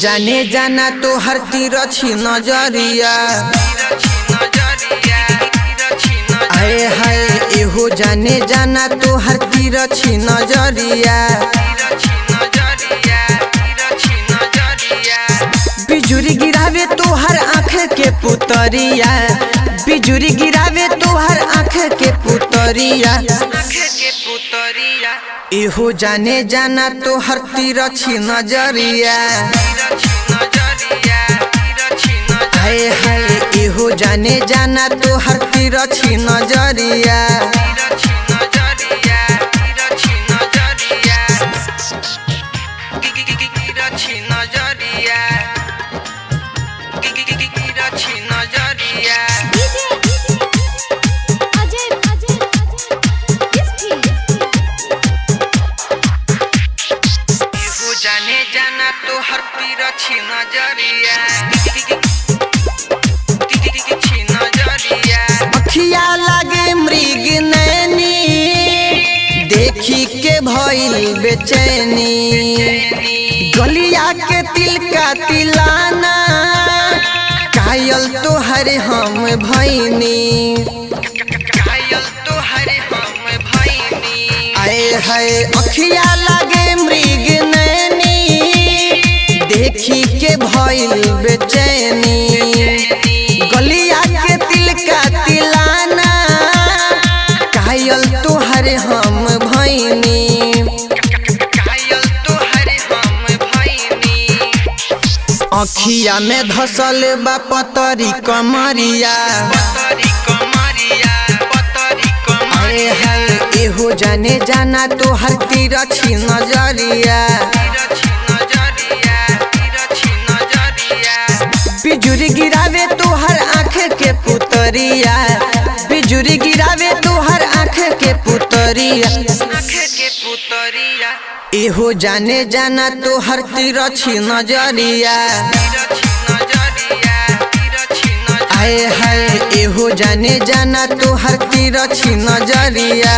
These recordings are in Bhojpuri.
जाने जाना तो हर तिरछी नजरिया आए हाय एहो जाने जाना तो हर तिरछी नजरिया बिजुरी गिरावे तो हर आँख के पुतरिया बिजुरी गिरावे तो हर आँख के पुतरिया एहो जाने जाना तो हर तिरछी नजरिया हाय हाय एहो जाने जाना तो हर तिरछी नजरिया जाने जाना तो हर तिरछी नजरिया अखिया लागे मृग नैनी देखी के भइल बेचैनी गलिया के तिल का तिलाना कायल तो हर हम भैनी आए हाय अखिया लागे मृग नैनी देखी के भइल बेचैनी गलिया के तिल का तिलाना कायल तोहर हम भैनी अखिया में धसल बा पतरी कमरिया आए हाय एहो जाने जाना तो हर तिरछी नजरिया बिजुरी गिरावे तो हर आँख के पुतरिया बिजुरी गिरावे तो हर आँख के पुतरिया एहो जाने जाना तो हर तिरछी नजरिया आए हाय एहो जाने जाना तो हर तिरछी नजरिया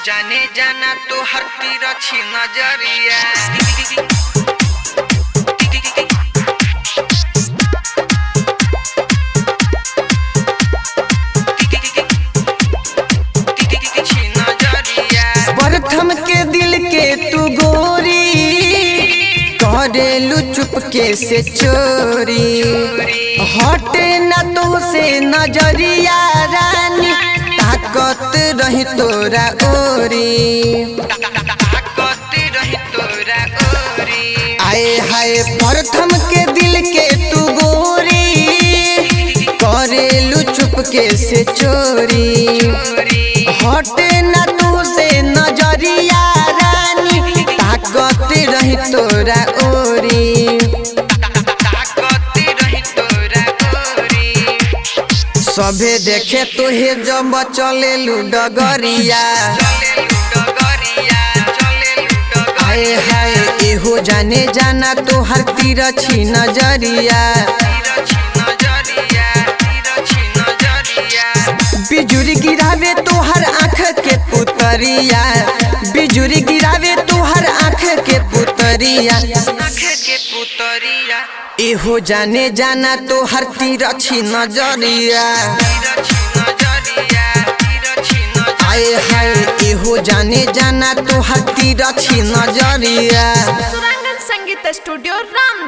जाने जाना तो हर तिरछी नजरिया प्रथम के दिल के तू गोरी करेलू चुपके से चोरी हटे न तो से नजरिया रानी ताकत रही तोरा ओरी आए हाय प्रथम के दिल के तू गोरी करेलू चुपके से चोरी हटे न तू से नजरिया रानी ताकत रही तोरा ओरी सभे देखे तोहे जब चलेलू डगरिया आए हाय एहो जाने जाना तो हर तिरछी नजरिया बिजुरी गिरावे तो हर आँख के पुतरिया बिजुरी गिरावे तो हर आँख के पुतरिया एहो जाने जाना तो हर तिरछी नजरिया आए हाय एहो जाने जाना तो हर तिरछी नजरिया सुरंगन संगीत स्टूडियो राम।